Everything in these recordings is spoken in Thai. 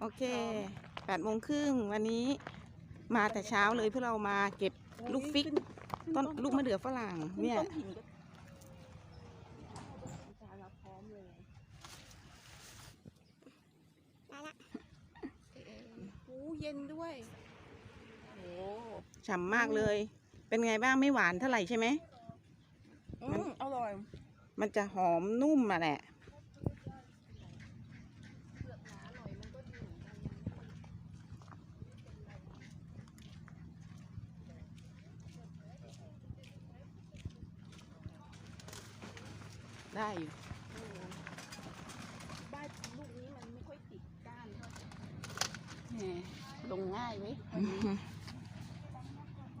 โอเค8 โมงครึ่งวันนี้มาแต่เช้าเลยเพื่อเรามาเก็บลูกฟิกต้นลูกมะเดื่อฝรั่งเนี่ยพร้อมเลยได้ละโอ้เย็นด้วยโอ้ฉ่ำมากเลย เป็นไงบ้างไม่หวานเท่าไหร่ใช่ไหมอร่อยมันจะหอมนุ่มมาแหละได้อยู่บ้านลูกนี้มันไม่ค่อยติดก้านเท่าไหร่ลงง่ายเว้ย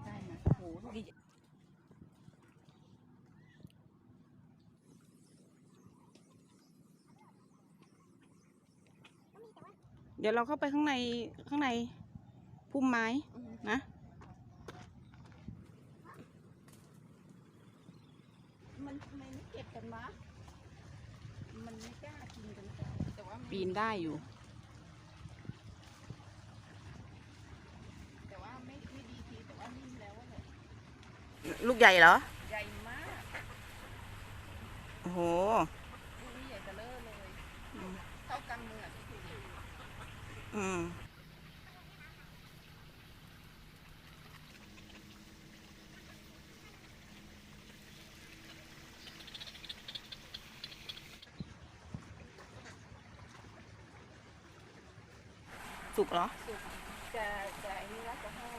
ได้นะโอ้โหลูกนี้เดี๋ยวเราเข้าไปข้างในพุ่มไม้นะมันทำไมไม่เก็บกันวะมันไม่กล้ากินกันแต่ว่าปีนได้อยู่แต่ว่าไม่ดีทีแต่ว่านิ่มแล้วแหละ ลูกใหญ่เหรอใหญ่มากโอ้โหลูกนี้ใหญ่จะเลิศเลยเท่ากำมือที่ถูกสุกเหรอสุกจะอันนี้แล้วจะแห้ง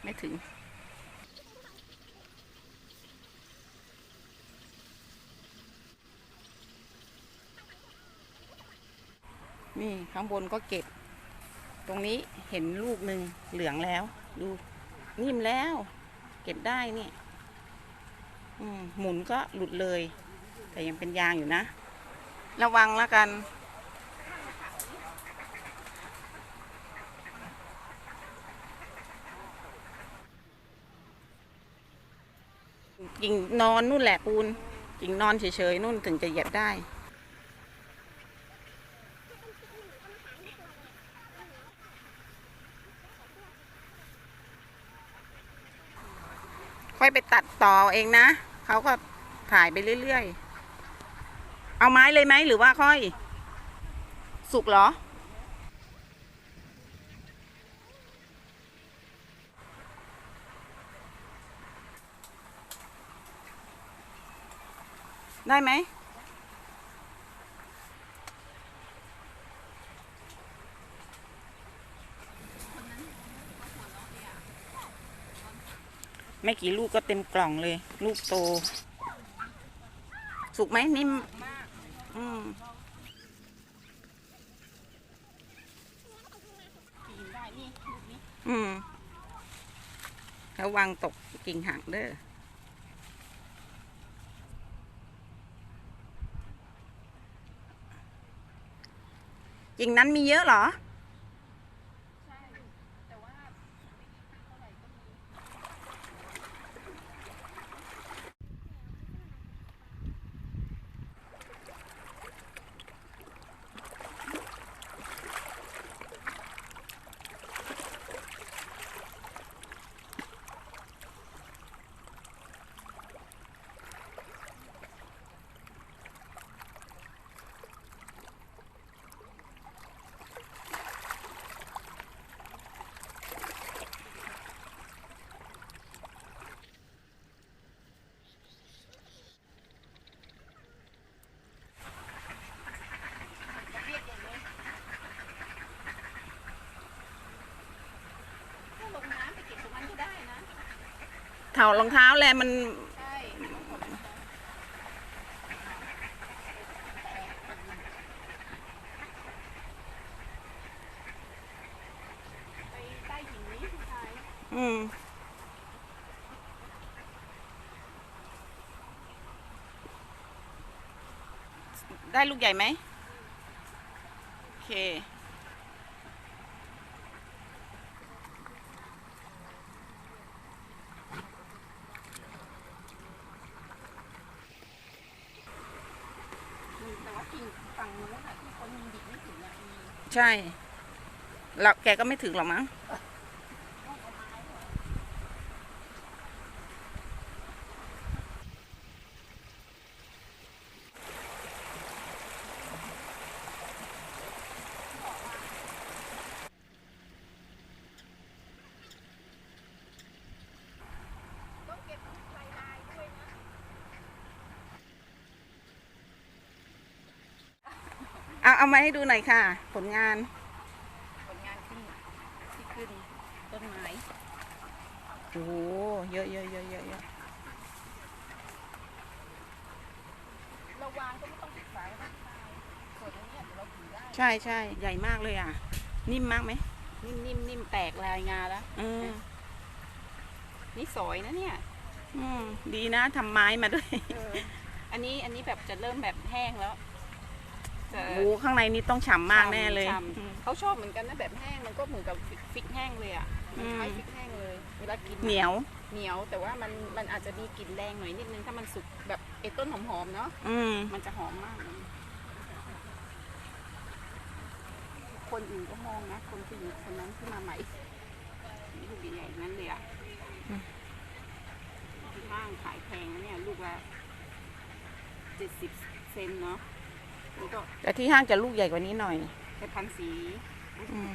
ไม่ถึงนี่ข้างบนก็เก็บตรงนี้เห็นลูกหนึ่งเหลืองแล้วดูนิ่มแล้วเก็บได้นี่หมุนก็หลุดเลยแต่ยังเป็นยางอยู่นะระวังแล้วกันกิ่งนอนนู่นแหละปูนกิ่งนอนเฉยๆนู่นถึงจะเหยียบได้ค่อยไปตัดต่อเองนะเขาก็ถ่ายไปเรื่อยๆเอาไม้เลยไหมหรือว่าค่อยสุกเหรอได้ไหมไม่กี่ลูกก็เต็มกล่องเลยลูกโตสุกไหมนิ่มกินได้นี่ลูกนี้ระวังตกกิ่งห่างเด้อกิ่งนั้นมีเยอะเหรอใช่แต่ว่าไม่ดีเท่าไหร่ก็มีเท้ารองเท้าแหละมันไปใต้หินนี้คุณชายได้ลูกใหญ่ไหมโอเค กิ่งฝั่งนู้นอ่ะที่คนดิบไม่ถึงอ่ะมี ใช่แล้วแกก็ไม่ถึงหรอกมั้ง ต้องเอาไม้เหรอ ต้องเก็บทุกลายด้วยนะ เอามาให้ดูหน่อยค่ะ ผลงาน ผลงานที่ขึ้นต้นไม้ โอ้โหเยอะเยอะเยอะเยอะเยอะ เราวางก็ไม่ต้องติดสายนะส่วนอันเนี้ยเดี๋ยวเราถือได้ ใช่ใช่ใหญ่มากเลยอ่ะ นิ่มมากไหม นิ่มแตกลายงาแล้ว อืม นี่สอยนะเนี่ย อืมดีนะทำไม้มาด้วย อันนี้แบบจะเริ่มแบบแห้งแล้วจะ โอ้โหข้างในนี้ต้องฉ่ำมากแน่เลย ฉ่ำเขาชอบเหมือนกันนะแบบแห้งมันก็เหมือนกับฟิกแห้งเลยอ่ะมันคล้ายฟิกแห้งเลยเวลากิน เหนียว เหนียวแต่ว่ามันอาจจะมีกลิ่นแรงหน่อยนิดนึงถ้ามันสุกแบบไอ้ต้นหอมๆเนาะ อืม มันจะหอมมากเลยคนอื่นก็มองนะคนผู้หญิงคนนั้นที่มาใหม่นี่ลูกใหญ่ๆนั้นเลยอ่ะที่ห้างขายแพงนะเนี่ยลูกละ70 เซนเนาะนี่ก็ แต่ที่ห้างจะลูกใหญ่กว่านี้หน่อย แต่พันสี อืม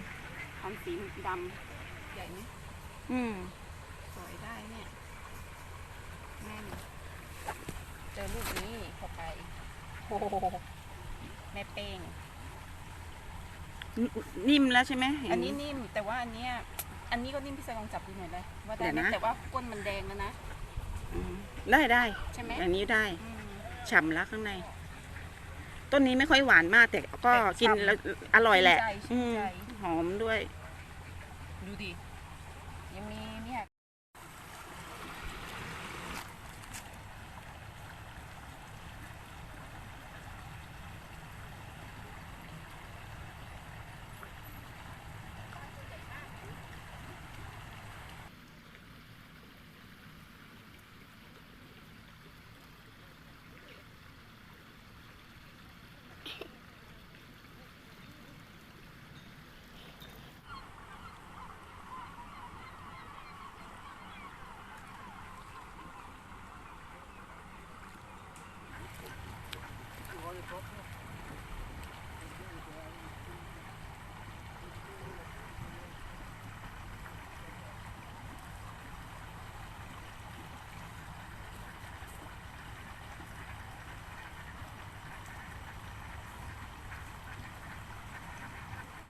พันสีดำใหญ่ไหม อืม สวยได้เนี่ยแน่นเจอลูกนี้เข้าไปโอ้โหแม่เป้ง นิ่มแล้วใช่ไหมเห็ อันนี้นิ่มแต่ว่าอันนี้ก็นิ่มพี่สายลองจับดูหน่อยเลยว่าได้ไหม เดี๋ยวนะ แต่ว่าก้นมันแดงแล้วนะ อืมได้ได้ ใช่ไหม อันนี้ได้ อืม ฉ่ำแล้วข้างใน ต้นนี้ไม่ค่อยหวานมากแต่ก็ แต่ กิน ฉ่ำ แล้วอร่อยแหละ ชื่นใจ หอมด้วย ดูดิยังมีเนี่ย